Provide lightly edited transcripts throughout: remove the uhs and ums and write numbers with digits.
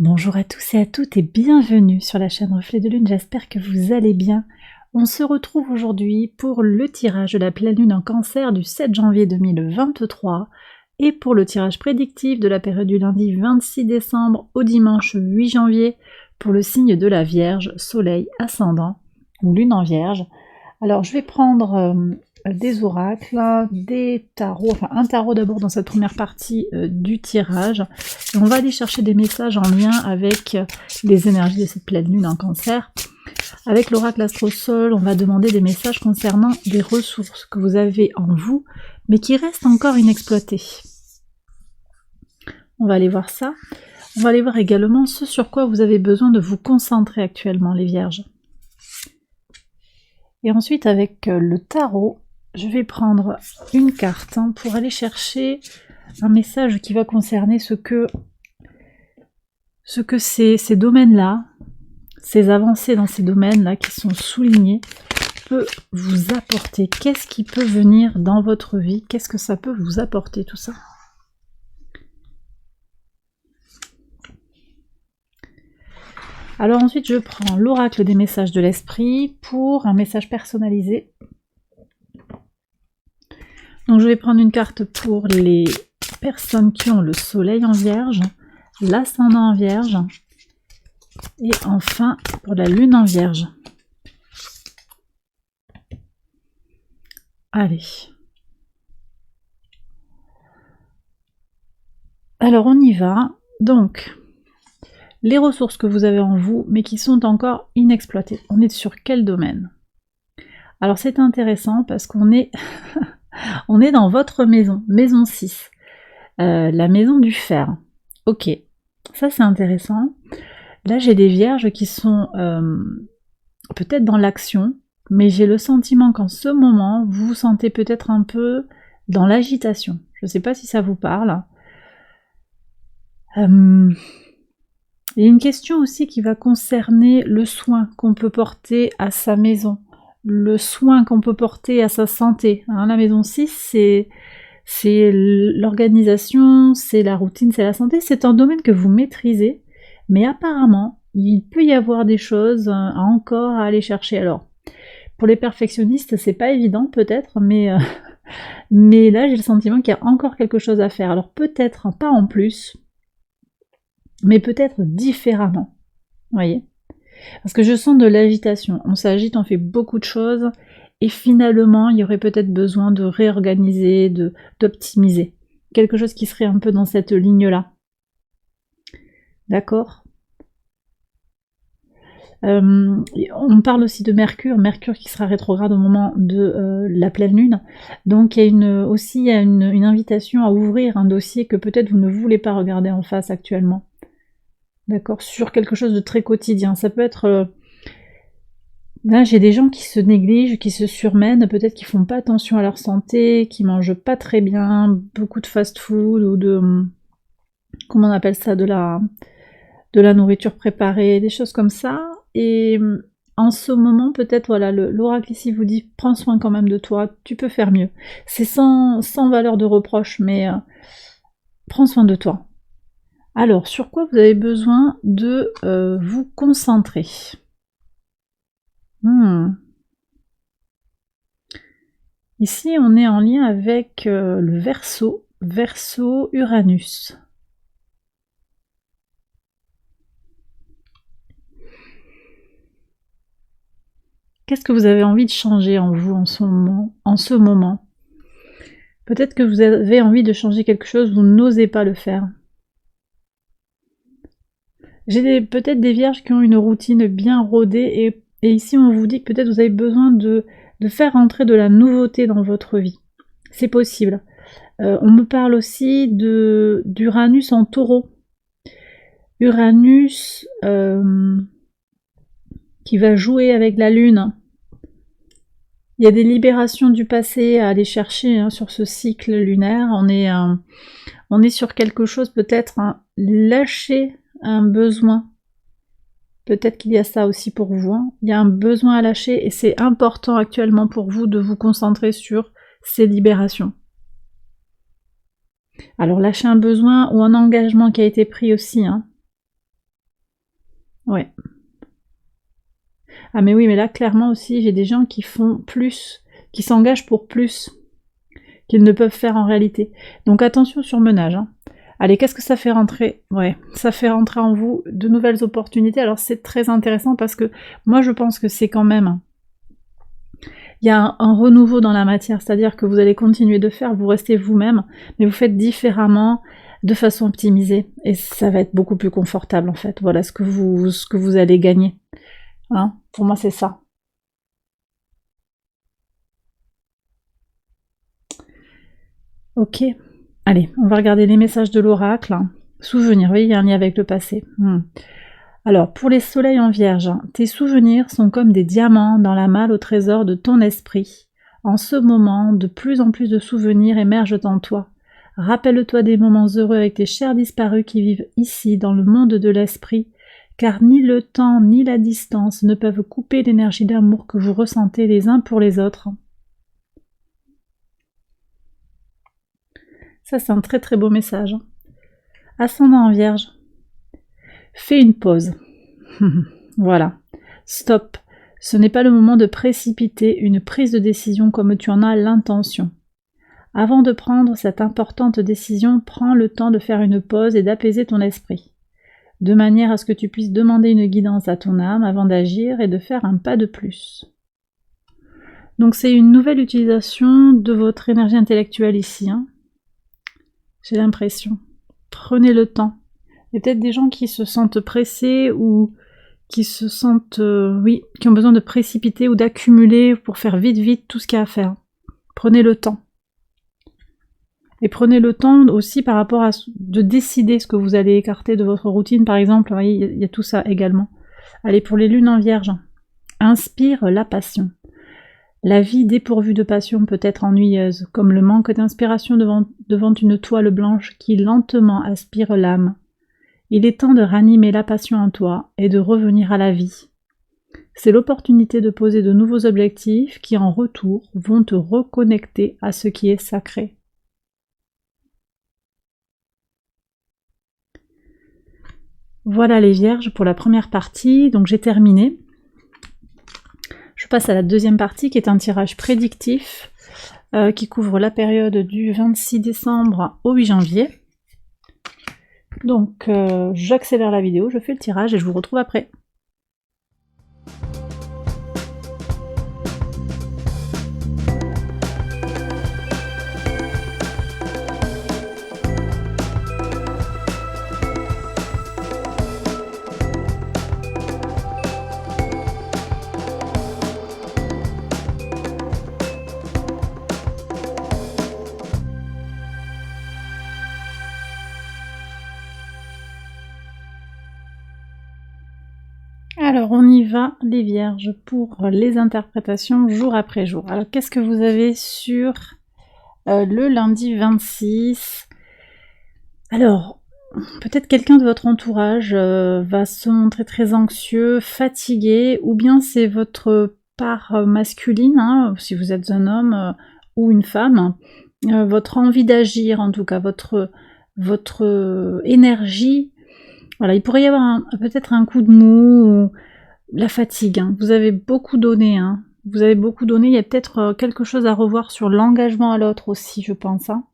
Bonjour à tous et à toutes et bienvenue sur la chaîne Reflet de Lune, j'espère que vous allez bien. On se retrouve aujourd'hui pour le tirage de la pleine lune en Cancer du 7 janvier 2023 et pour le tirage prédictif de la période du lundi 26 décembre au dimanche 8 janvier pour le signe de la Vierge, Soleil ascendant ou Lune en Vierge. Alors je vais prendre des oracles, des tarots, enfin un tarot d'abord dans cette première partie du tirage. Et on va aller chercher des messages en lien avec les énergies de cette pleine lune en Cancer. Avec l'oracle Astrosol, on va demander des messages concernant des ressources que vous avez en vous, mais qui restent encore inexploitées. On va aller voir ça. On va aller voir également ce sur quoi vous avez besoin de vous concentrer actuellement, les Vierges. Et ensuite, avec le tarot, je vais prendre une carte pour aller chercher un message qui va concerner ce que ces domaines-là, ces avancées dans ces domaines-là qui sont soulignés, peut vous apporter. Qu'est-ce qui peut venir dans votre vie? Qu'est-ce que ça peut vous apporter, tout ça? Alors ensuite, je prends l'oracle des messages de l'esprit pour un message personnalisé. Donc je vais prendre une carte pour les personnes qui ont le soleil en Vierge, l'ascendant en Vierge, et enfin pour la lune en Vierge. Allez. Alors on y va. Donc, les ressources que vous avez en vous, mais qui sont encore inexploitées. On est sur quel domaine? Alors c'est intéressant parce qu'on est, on est dans votre maison, maison 6, la maison du fer. Ok, ça c'est intéressant. Là j'ai des vierges qui sont peut-être dans l'action, mais j'ai le sentiment qu'en ce moment, vous vous sentez peut-être un peu dans l'agitation. Je ne sais pas si ça vous parle. Il y a une question aussi qui va concerner le soin qu'on peut porter à sa maison, le soin qu'on peut porter à sa santé. Hein, la maison 6, c'est l'organisation, c'est la routine, c'est la santé. C'est un domaine que vous maîtrisez, mais apparemment, il peut y avoir des choses encore à aller chercher. Alors, pour les perfectionnistes, c'est pas évident peut-être, mais là, j'ai le sentiment qu'il y a encore quelque chose à faire. Alors peut-être pas en plus, mais peut-être différemment, vous voyez? Parce que je sens de l'agitation, on s'agite, on fait beaucoup de choses, et finalement, il y aurait peut-être besoin de réorganiser, d'optimiser. Quelque chose qui serait un peu dans cette ligne-là. D'accord? On parle aussi de Mercure qui sera rétrograde au moment de la pleine lune. Donc il y a une invitation à ouvrir un dossier que peut-être vous ne voulez pas regarder en face actuellement. D'accord, sur quelque chose de très quotidien. Ça peut être... Là, j'ai des gens qui se négligent, qui se surmènent, peut-être qui font pas attention à leur santé, qui mangent pas très bien, beaucoup de fast-food ou de... Comment on appelle ça? De la nourriture préparée, des choses comme ça. Et en ce moment, peut-être, voilà, l'oracle ici vous dit, prends soin quand même de toi, tu peux faire mieux. C'est sans valeur de reproche, mais prends soin de toi. Alors, sur quoi vous avez besoin de vous concentrer? Ici, on est en lien avec le Verseau, Uranus. Qu'est-ce que vous avez envie de changer en vous en ce moment? Peut-être que vous avez envie de changer quelque chose, vous n'osez pas le faire. J'ai peut-être des vierges qui ont une routine bien rodée et ici on vous dit que peut-être vous avez besoin de faire entrer de la nouveauté dans votre vie. C'est possible. On me parle aussi d'Uranus en taureau. Uranus qui va jouer avec la lune. Il y a des libérations du passé à aller chercher sur ce cycle lunaire. On est sur quelque chose peut-être, lâcher un besoin. Peut-être qu'il y a ça aussi pour vous. Il y a un besoin à lâcher et c'est important actuellement pour vous de vous concentrer sur ces libérations. Alors lâcher un besoin ou un engagement qui a été pris aussi. Ouais. Ah mais oui, mais là, clairement aussi, j'ai des gens qui font plus, qui s'engagent pour plus qu'ils ne peuvent faire en réalité. Donc attention surmenage, hein. Allez, qu'est-ce que ça fait rentrer? Ouais, ça fait rentrer en vous de nouvelles opportunités. Alors c'est très intéressant parce que moi je pense que c'est quand même... Il y a un renouveau dans la matière, c'est-à-dire que vous allez continuer de faire, vous restez vous-même, mais vous faites différemment, de façon optimisée, et ça va être beaucoup plus confortable en fait. Voilà ce que vous allez gagner. Hein, pour moi c'est ça. Ok. Allez, on va regarder les messages de l'oracle. Souvenir, oui, il y a un lien avec le passé. Alors, pour les soleils en vierge, tes souvenirs sont comme des diamants dans la malle au trésor de ton esprit. En ce moment, de plus en plus de souvenirs émergent en toi. Rappelle-toi des moments heureux avec tes chers disparus qui vivent ici, dans le monde de l'esprit, car ni le temps ni la distance ne peuvent couper l'énergie d'amour que vous ressentez les uns pour les autres. Ça, c'est un très très beau message. Ascendant en vierge, fais une pause. Voilà. Stop. Ce n'est pas le moment de précipiter une prise de décision comme tu en as l'intention. Avant de prendre cette importante décision, prends le temps de faire une pause et d'apaiser ton esprit, de manière à ce que tu puisses demander une guidance à ton âme avant d'agir et de faire un pas de plus. Donc c'est une nouvelle utilisation de votre énergie intellectuelle ici, hein. J'ai l'impression. Prenez le temps. Il y a peut-être des gens qui se sentent pressés ou qui se sentent, oui, qui ont besoin de précipiter ou d'accumuler pour faire vite tout ce qu'il y a à faire. Prenez le temps. Et prenez le temps aussi par rapport à de décider ce que vous allez écarter de votre routine, par exemple. Oui, il y a tout ça également. Allez, pour les lunes en vierge, inspire la passion. La vie dépourvue de passion peut être ennuyeuse, comme le manque d'inspiration devant une toile blanche qui lentement aspire l'âme. Il est temps de ranimer la passion en toi et de revenir à la vie. C'est l'opportunité de poser de nouveaux objectifs qui, en retour, vont te reconnecter à ce qui est sacré. Voilà les vierges pour la première partie, donc j'ai terminé. Je passe à la deuxième partie qui est un tirage prédictif qui couvre la période du 26 décembre au 8 janvier. Donc j'accélère la vidéo, je fais le tirage et je vous retrouve après. Alors on y va les vierges pour les interprétations jour après jour. Alors qu'est-ce que vous avez sur le lundi 26? Alors peut-être quelqu'un de votre entourage va se montrer très anxieux, fatigué, ou bien c'est votre part masculine, hein, si vous êtes un homme ou une femme, votre envie d'agir en tout cas, votre énergie. Voilà, il pourrait y avoir peut-être un coup de mou ou la fatigue. Hein. Vous avez beaucoup donné. Hein. Vous avez beaucoup donné. Il y a peut-être quelque chose à revoir sur l'engagement à l'autre aussi, je pense. Hein.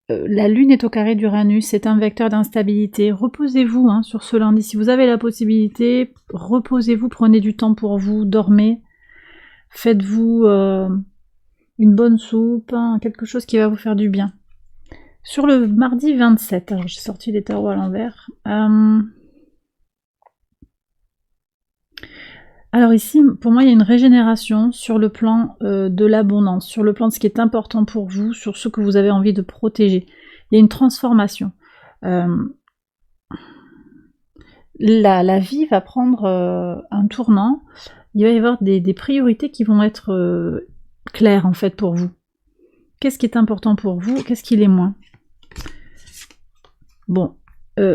La lune est au carré d'Uranus. C'est un vecteur d'instabilité. Reposez-vous hein, sur ce lundi. Si vous avez la possibilité, reposez-vous, prenez du temps pour vous, dormez. Faites-vous une bonne soupe, hein, quelque chose qui va vous faire du bien. Sur le mardi 27, alors j'ai sorti les tarots à l'envers. Alors ici, pour moi, il y a une régénération sur le plan de l'abondance, sur le plan de ce qui est important pour vous, sur ce que vous avez envie de protéger. Il y a une transformation. La vie va prendre un tournant. Il va y avoir des priorités qui vont être claires en fait pour vous. Qu'est-ce qui est important pour vous? Qu'est-ce qui l'est moins? Bon,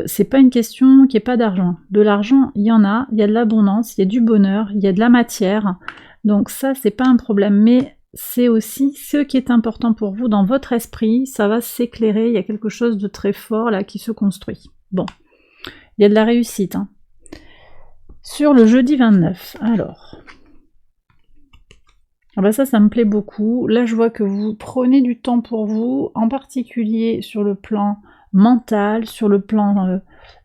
c'est pas une question qu'il n'y ait pas d'argent. De l'argent, il y en a, il y a de l'abondance, il y a du bonheur, il y a de la matière. Donc ça, c'est pas un problème. Mais c'est aussi ce qui est important pour vous dans votre esprit. Ça va s'éclairer, il y a quelque chose de très fort là qui se construit. Bon. Il y a de la réussite. Hein. Sur le jeudi 29, alors... Ah bah ça me plaît beaucoup. Là, je vois que vous prenez du temps pour vous, en particulier sur le plan mental, sur le plan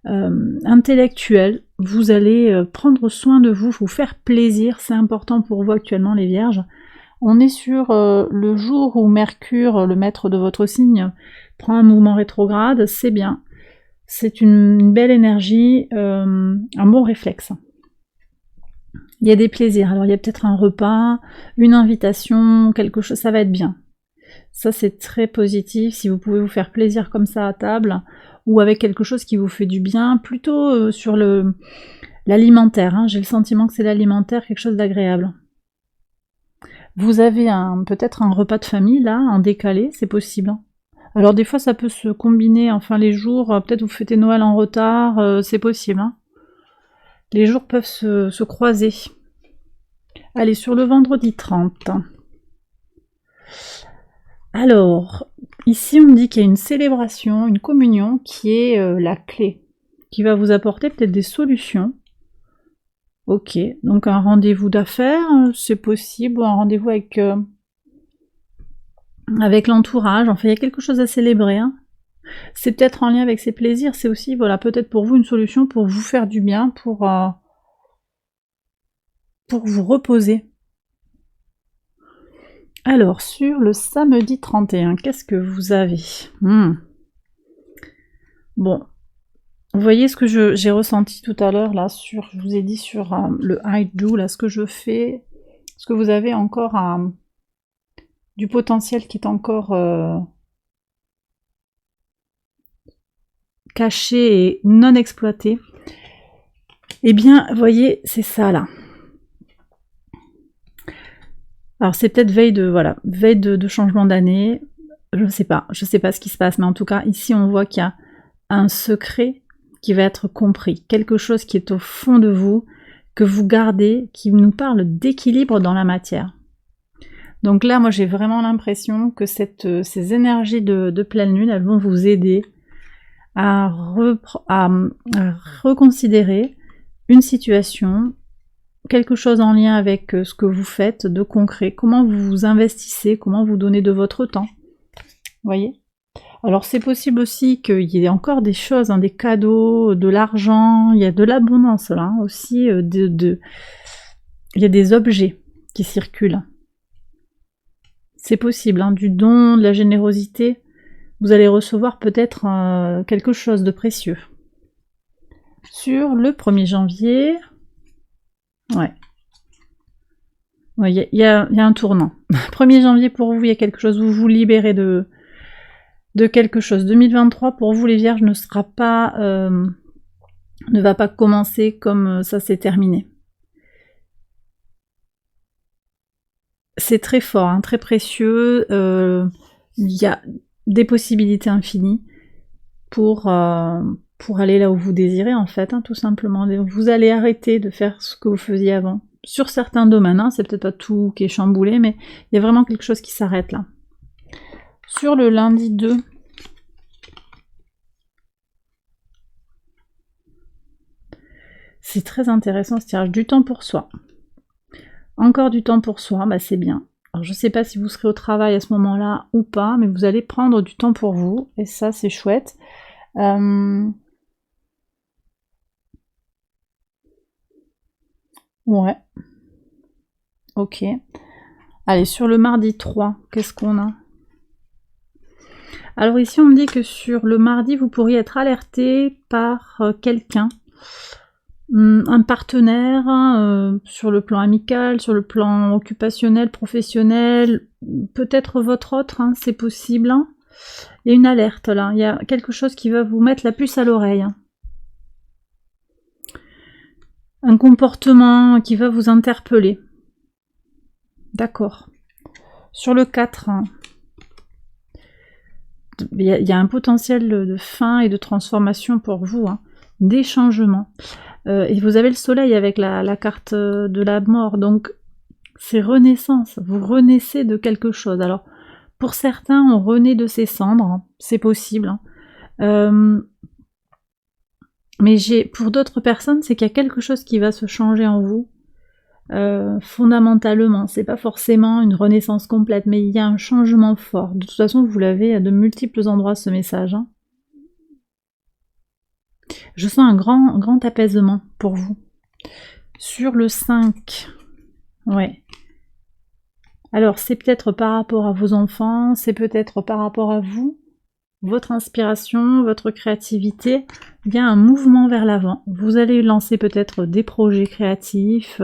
intellectuel. Vous allez prendre soin de vous, vous faire plaisir. C'est important pour vous actuellement, les Vierges. On est sur le jour où Mercure, le maître de votre signe, prend un mouvement rétrograde. C'est bien. C'est une belle énergie, un bon réflexe. Il y a des plaisirs, alors il y a peut-être un repas, une invitation, quelque chose, ça va être bien. Ça c'est très positif, si vous pouvez vous faire plaisir comme ça à table, ou avec quelque chose qui vous fait du bien, plutôt sur l'alimentaire, hein. J'ai le sentiment que c'est l'alimentaire, quelque chose d'agréable. Vous avez peut-être un repas de famille là, en décalé, c'est possible. Alors des fois ça peut se combiner, enfin les jours, peut-être vous fêtez Noël en retard, c'est possible. Hein. Les jours peuvent se croiser. Allez, sur le vendredi 30. Alors, ici on me dit qu'il y a une célébration, une communion qui est la clé, qui va vous apporter peut-être des solutions. Ok, donc un rendez-vous d'affaires, c'est possible, ou un rendez-vous avec l'entourage, enfin il y a quelque chose à célébrer. Hein. C'est peut-être en lien avec ses plaisirs, c'est aussi, voilà, peut-être pour vous une solution pour vous faire du bien, pour vous reposer. Alors, sur le samedi 31, qu'est-ce que vous avez? Bon, vous voyez ce que j'ai ressenti tout à l'heure, là, je vous ai dit sur le I do, là, ce que je fais, ce que vous avez encore du potentiel qui est encore caché et non exploité. Eh bien, vous voyez, c'est ça, là. Alors c'est peut-être veille de changement d'année, je sais pas ce qui se passe, mais en tout cas ici on voit qu'il y a un secret qui va être compris, quelque chose qui est au fond de vous, que vous gardez, qui nous parle d'équilibre dans la matière. Donc là moi j'ai vraiment l'impression que ces énergies de pleine lune, elles vont vous aider à reconsidérer une situation, quelque chose en lien avec ce que vous faites de concret, comment vous vous investissez, comment vous donnez de votre temps. Vous voyez? Alors c'est possible aussi qu'il y ait encore des choses, hein, des cadeaux, de l'argent, il y a de l'abondance là, hein, aussi, il y a des objets qui circulent. C'est possible, hein, du don, de la générosité, vous allez recevoir peut-être quelque chose de précieux. Sur le 1er janvier... Ouais. Il y a un tournant. 1er janvier pour vous, il y a quelque chose, vous vous libérez de quelque chose. 2023 pour vous les Vierges ne va pas commencer comme ça s'est terminé. C'est très fort, hein, très précieux. Il y a des possibilités infinies pour aller là où vous désirez en fait, hein, tout simplement. Vous allez arrêter de faire ce que vous faisiez avant. Sur certains domaines, hein, c'est peut-être pas tout qui est chamboulé, mais il y a vraiment quelque chose qui s'arrête là. Sur le lundi 2, c'est très intéressant ce tirage, du temps pour soi. Encore du temps pour soi, bah c'est bien. Alors je sais pas si vous serez au travail à ce moment-là ou pas, mais vous allez prendre du temps pour vous, et ça c'est chouette. Ouais. Ok. Allez, sur le mardi 3, qu'est-ce qu'on a? Alors ici, on me dit que sur le mardi, vous pourriez être alerté par quelqu'un, un partenaire, sur le plan amical, sur le plan occupationnel, professionnel, peut-être votre autre, hein, c'est possible. Hein. Il y a une alerte là, il y a quelque chose qui va vous mettre la puce à l'oreille. Hein. Un comportement qui va vous interpeller. D'accord. Sur le 4, il y a un potentiel de fin et de transformation pour vous, hein, des changements. Et vous avez le soleil avec la carte de la mort, donc c'est renaissance, vous renaissez de quelque chose. Alors, pour certains, on renaît de ses cendres, c'est possible. Hein. Mais pour d'autres personnes, c'est qu'il y a quelque chose qui va se changer en vous, fondamentalement. C'est pas forcément une renaissance complète, mais il y a un changement fort. De toute façon, vous l'avez à de multiples endroits, ce message. Hein. Je sens un grand apaisement pour vous. Sur le 5, ouais. Alors, c'est peut-être par rapport à vos enfants, c'est peut-être par rapport à vous, votre inspiration, votre créativité. Il y a un mouvement vers l'avant. Vous allez lancer peut-être des projets créatifs,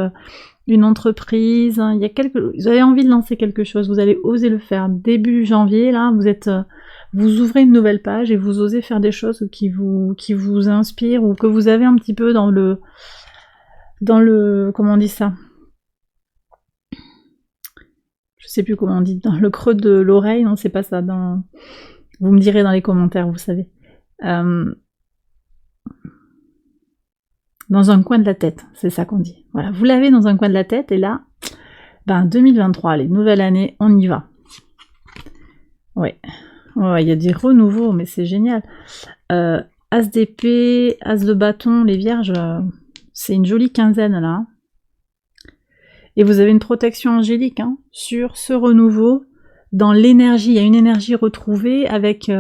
une entreprise. Il y a vous avez envie de lancer quelque chose, vous allez oser le faire. Début janvier, là, vous ouvrez une nouvelle page et vous osez faire des choses qui vous inspirent ou que vous avez un petit peu dans le comment on dit ça? Je sais plus comment on dit, dans le creux de l'oreille, non c'est pas ça, vous me direz dans les commentaires, vous savez. Dans un coin de la tête, c'est ça qu'on dit. Voilà, vous l'avez dans un coin de la tête et là, 2023, allez, nouvelle année, on y va. Ouais, il y a des renouveaux, mais c'est génial. As d'épée, as de bâton, les vierges, c'est une jolie quinzaine là. Et vous avez une protection angélique hein, sur ce renouveau, dans l'énergie. Il y a une énergie retrouvée avec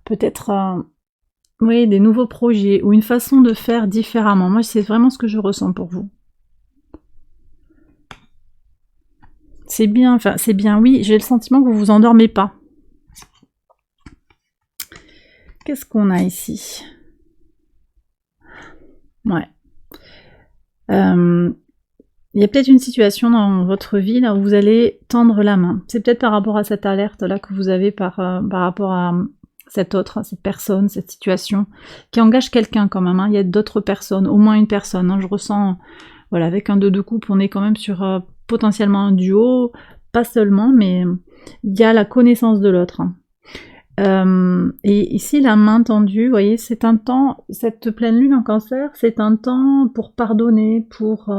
peut-être des nouveaux projets ou une façon de faire différemment. Moi, c'est vraiment ce que je ressens pour vous. C'est bien, oui, j'ai le sentiment que vous vous endormez pas. Qu'est-ce qu'on a ici? Ouais. Il y a peut-être une situation dans votre vie là où vous allez tendre la main. C'est peut-être par rapport à cette alerte là que vous avez par rapport à cette personne, cette situation, qui engage quelqu'un quand même. Hein. Il y a d'autres personnes, au moins une personne. Hein. Je ressens, voilà, avec un 2 de coupe, on est quand même sur potentiellement un duo, pas seulement, mais il y a la connaissance de l'autre. Hein. Et ici, la main tendue, vous voyez, c'est un temps, cette pleine lune en cancer, c'est un temps pour pardonner, pour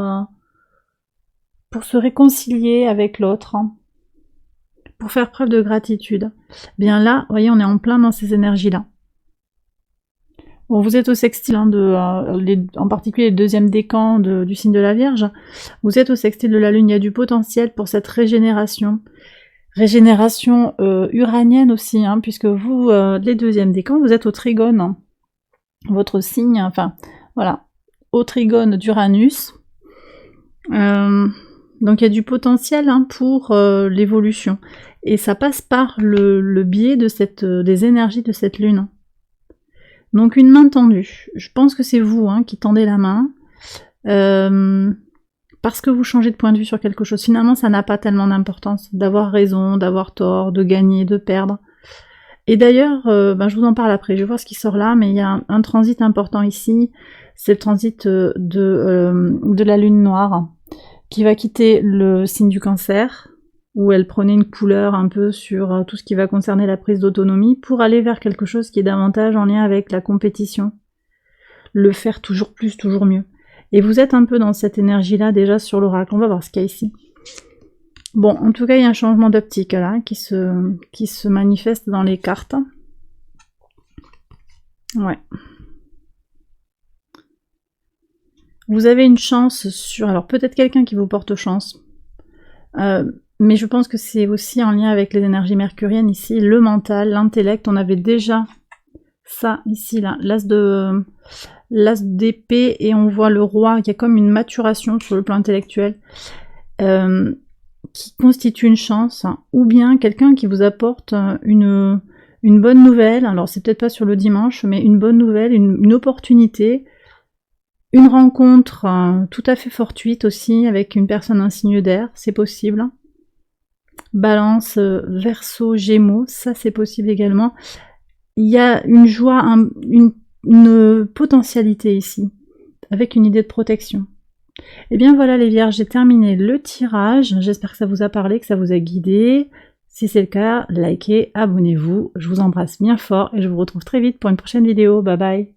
se réconcilier avec l'autre, hein, pour faire preuve de gratitude. Bien là, vous voyez, on est en plein dans ces énergies-là. Bon, vous êtes au sextile, hein, en particulier le deuxième décan du signe de la Vierge. Vous êtes au sextile de la Lune, il y a du potentiel pour cette régénération. Régénération uranienne aussi, hein, puisque vous, les deuxièmes décans, vous êtes au trigone. Hein. Votre signe, enfin, voilà, au trigone d'Uranus. Donc il y a du potentiel hein, pour l'évolution. Et ça passe par le biais de des énergies de cette lune. Donc une main tendue. Je pense que c'est vous hein, qui tendez la main. Parce que vous changez de point de vue sur quelque chose. Finalement, ça n'a pas tellement d'importance d'avoir raison, d'avoir tort, de gagner, de perdre. Et d'ailleurs, je vous en parle après. Je vais voir ce qui sort là, mais il y a un transit important ici. C'est le transit de la lune noire, qui va quitter le signe du cancer, où elle prenait une couleur un peu sur tout ce qui va concerner la prise d'autonomie, pour aller vers quelque chose qui est davantage en lien avec la compétition. Le faire toujours plus, toujours mieux. Et vous êtes un peu dans cette énergie-là déjà sur l'oracle. On va voir ce qu'il y a ici. Bon, en tout cas, il y a un changement d'optique là, qui se manifeste dans les cartes. Ouais. Vous avez une chance sur... Alors peut-être quelqu'un qui vous porte chance. Mais je pense que c'est aussi en lien avec les énergies mercuriennes ici. Le mental, l'intellect. On avait déjà ça ici, là. L'as d'épée et on voit le roi. Il y a comme une maturation sur le plan intellectuel. Qui constitue une chance. Ou bien quelqu'un qui vous apporte une bonne nouvelle. Alors c'est peut-être pas sur le dimanche, mais une bonne nouvelle, une opportunité. Une rencontre tout à fait fortuite aussi avec une personne un signe d'air, c'est possible. Balance, Verseau, Gémeaux, ça c'est possible également. Il y a une joie, une potentialité ici, avec une idée de protection. Et bien voilà les Vierges, j'ai terminé le tirage. J'espère que ça vous a parlé, que ça vous a guidé. Si c'est le cas, likez, abonnez-vous. Je vous embrasse bien fort et je vous retrouve très vite pour une prochaine vidéo. Bye bye.